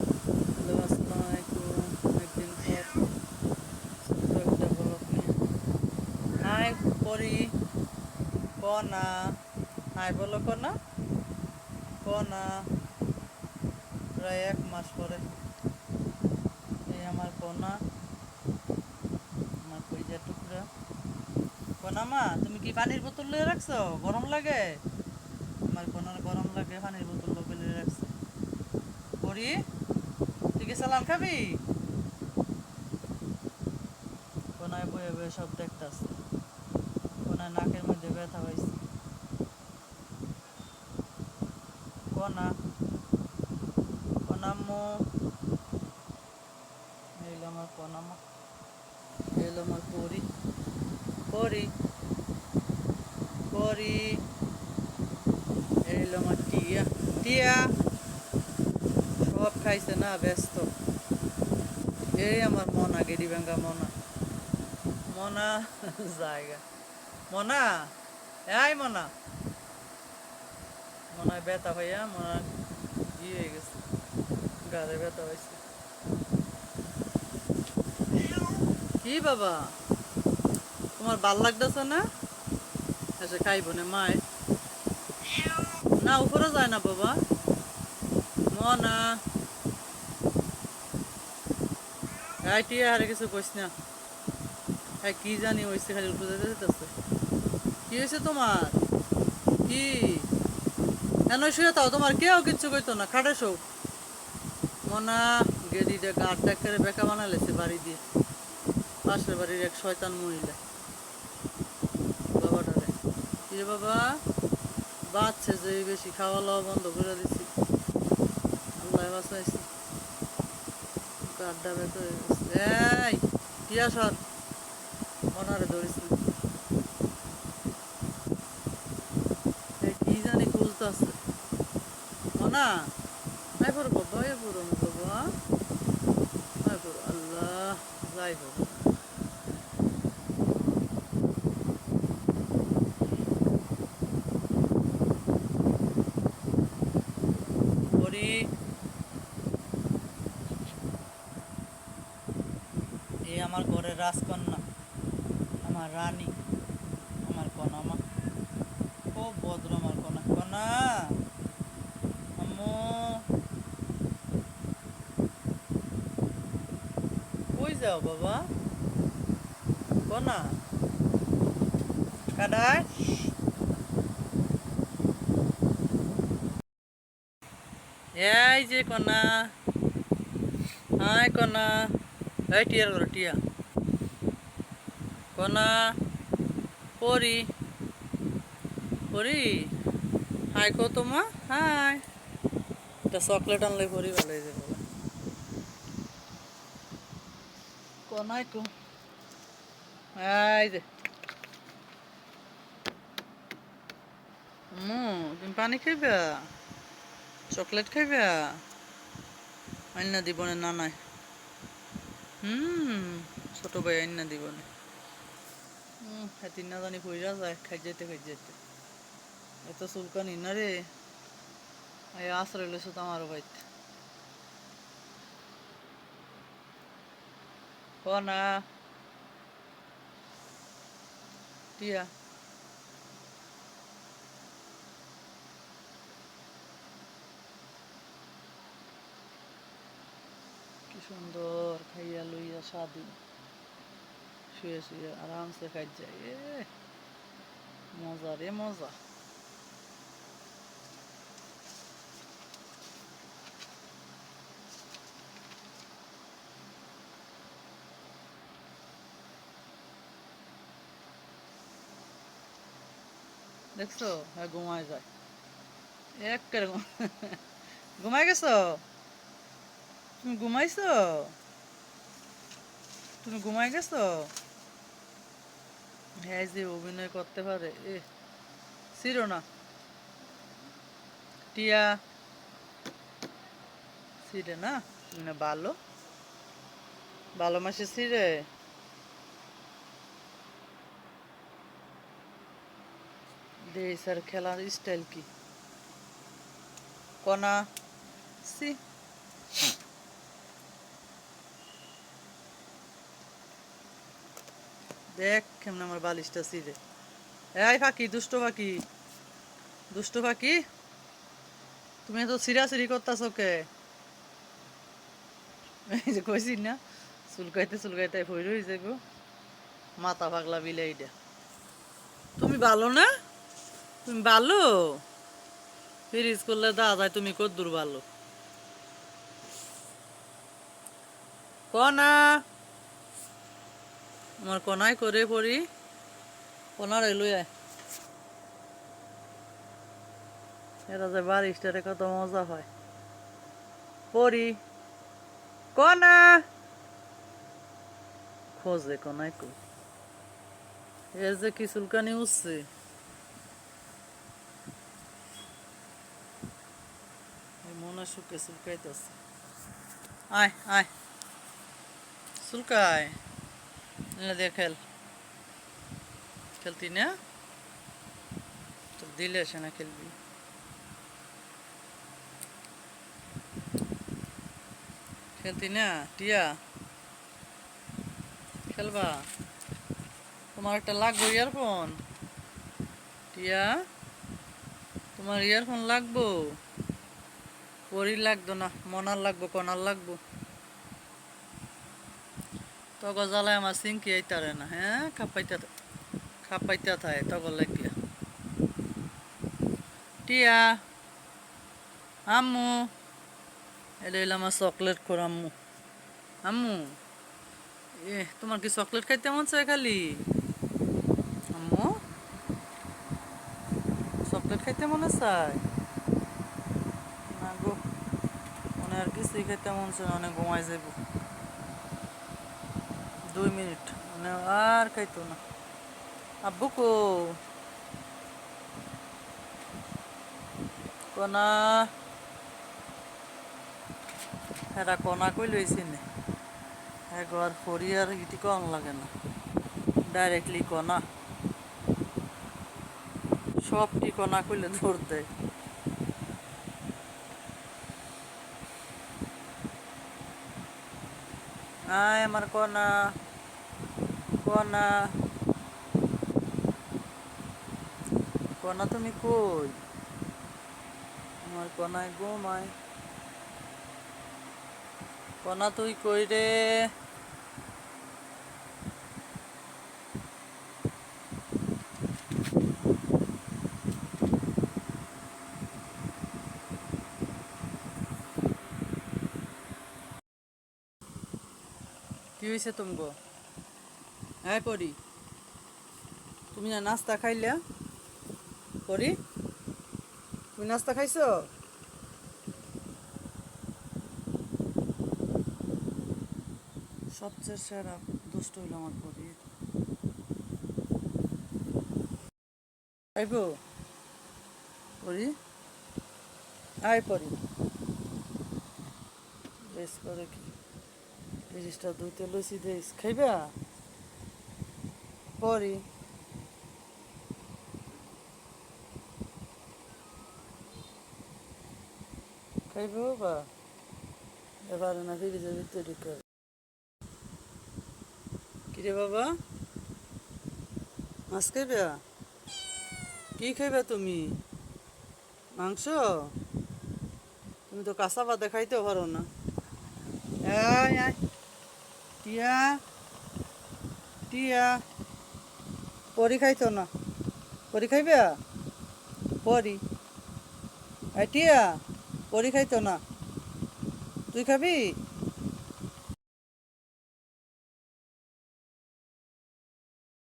Hello, আসসালামু আলাইকুম। অনেকদিন পর ছোট্ট একটা ব্লগ নিয়ে। হাই পরি, কনা। হাই বলো কনা, কনা। প্রায় 1 মাস পরে এই আমার কনা, আমার কইজা টুকরা। কনা মা, তুমি কি পানির বোতল লয়ে রাখছো? গরম লাগে? আমার কনার গরম লাগে, পানির বোতল লগে রাখছে। পরি, তুই কি সালান খাবি? কোনায় বয়ে বয়ে সব দেখতাছে। কোনায় নাকের মধ্যে ব্যথা হয়েছে। কনা, কনাম্মু, এইলো আমার কনামা, এইলো আমার পরি, পরি, পরি, এইলো আমার টিয়া, টিয়া। সব খাইছে না, ব্যস্ত। এই আমার মনা, গেড়ি ভাঙ্গা মনা, মনা জায়গা, মনা, এই মনা, মনায় ব্যথা হইয়া মনা হয়ে গেছে, গাড়ে ব্যথা হয়েছে। কি বাবা, তোমার ভাল লাগতেছে না? এসে খাইব না মায়? না, উপরে যায় না বাবা। মনা, এই টিয়া আরে কিছু কইস না। হ্যাঁ, কি জানি হয়েছে, খালি উপরে যেতেছে। কি হয়েছে তোমার? কি কেন শুয়ে তাও? তোমার কেউ কিচ্ছু কইতো না, খাটে শো। মনা গেদিটা গাড় ডাক্তারে বেকা বানালেছে বাড়ি দিয়ে। পাশের বাড়ির এক শয়তান মহিলা বাবাটারে। কি রে বাবা, বাচ্চা যে বেশি খাওয়া লওয়া বন্ধ করে দিছি, আল্লাহ বাঁচাইছি। গাড্ডা ব্যথা হয়ে গেছে। এই টিয়া সর, মনারে ধরিস না। এই কি জানি খুলতেছে মনা। আই পড়ো বাবা, আই পড়ো না বাবা, আই পড়ো। আল্লাহ, যাই বাবা। পরি, এই আমার ঘরের রাজকন্যা, আমার রানী, আমার কনা মা। খুব ভদ্র আমার কনা। কনা, আম্মু, কই যাও বাবা? কনা, কাদায়। এই যে কনা, হাই কনা। এই টিয়ার ঘরে টিয়া, কনা, পরি, পরি, হাই কো তোমা, হাই। একটা চকলেট আনলে পরি ভালো হয়ে যাবে। কনাই কো, এই যে তুমি পানি খাইবা? চকলেট খাইবা? আইনা দিবনে না নাই? ছোট ভাই আইনা দিবনে। হাতির না জানি পইরা যায়, খাই যেতে খাই যেতে। এত চুলকানি না রে, এই আশ্রয় লইছো তো আমার বাইতে। কনা, টিয়া, কি সুন্দর খাইয়া লইয়া স্বাধীন, শুয়ে শুয়ে আরামসে খাই যায়। মজা রে মজা। দেখছো, হ্যাঁ ঘুমায় যায় এক ঘুমাই গেছো? তুমি ঘুমাইছো? তুমি ঘুমাই গেছো? হ্যাঁ, যে অভিনয় করতে পারে এ, ছিল না। টিয়া ছিঁড়ে না, তুমি না ভালো, ভালো মাসে ছিঁড়ে। দেই স্যার খেলার স্টাইল কি? কনা, সি, দেখ কেমন আমার বালিশটা ছিঁড়ে। এই ফাঁকি, দুষ্ট ফাঁকি, দুষ্ট ফাঁকি, তুমি এত সিরাসিরি করতেছ কে? এই যে কইছি না, চুলকাইতে চুলকাইতে ফইর হয়ে যাবো, মাথা পাগলা বিলাইটা। তুমি ভালো না? তুমি ভালো? ফ্রিজ করলে দাদা যায়, তুমি কত দূর ভালো? কনা, আমার কনায় করে পড়ি, কনার এলুই আয়। এরা যে বারিশটারে কত মজা হয়। পড়ি, কনা, খোঁজে কনায় কই, এ যে কি চুলকানি উঠছে। মনে সুখে চুলকাইতেছে। আয় আয়, চুলকায়, এনে দিয়ে খেল, খেলতি না? তো দিলে সে না খেলবি। খেলতি না টিয়া? খেলবা? তোমার একটা লাগবো ইয়ারফোন টিয়া, তোমার ইয়ারফোন লাগবো? পরির লাগতো না, মনার লাগবো, কনার লাগবো। তগ জ্বালায় আমার সিঙ্কি আইতারে না, হ্যাঁ খাপাইতে থাকে তগ লাগিয়া। টিয়া, আম্মু, এটা হইলো আমার চকলেট খোর আম্মু। আম্মু, তোমার কি চকলেট খাইতে মন চায় খালি? আম্মু, চকলেট খাইতে মনে চায় না গো? মনে আর কিছুই খাইতে মন চায় না, অনেক ঘুমাই যাইব। 2 মিনিট, মানে আর খাইতো না। আব্বু কো? কনা, হেরা কনা কই লইছি নে, একবার ফরি আর ইটি কম লাগে না, ডাইরেক্টলি কনা, সবটি কনা কইলে ধর দেয়। আয় আমার কনা, কনা, কনা তুমি কই? আমার কনায় ঘুমায়। কনা তুই কই রে? কি হয়েছে তুমগো? হ্যাঁ পরি, তুমি না নাস্তা খাইলা? পরি, তুমি নাস্তা খাইছো? সবচেয়ে সেরা দুষ্ট হইল আমার পরি। আইবো পরি, আয় পরি, বেশ করে কি জিনিসটা ধুইতে লইছি দেশ খাইবা? পরি, খাইবো বা এবারে না ফ্রিজের ভিতরে ঢুকে। কিরে বাবা, মাছ খাইবা? কি খাইবা তুমি? মাংস? তুমি তো কাঁচা ভাতে খাইতেও পারো না। আয় আয়, টিয়া, টিয়া, পরি খাইতো না, পরি খাইবা? পরি, আয় টিয়া, পরি খাইতো না, তুই খাবি?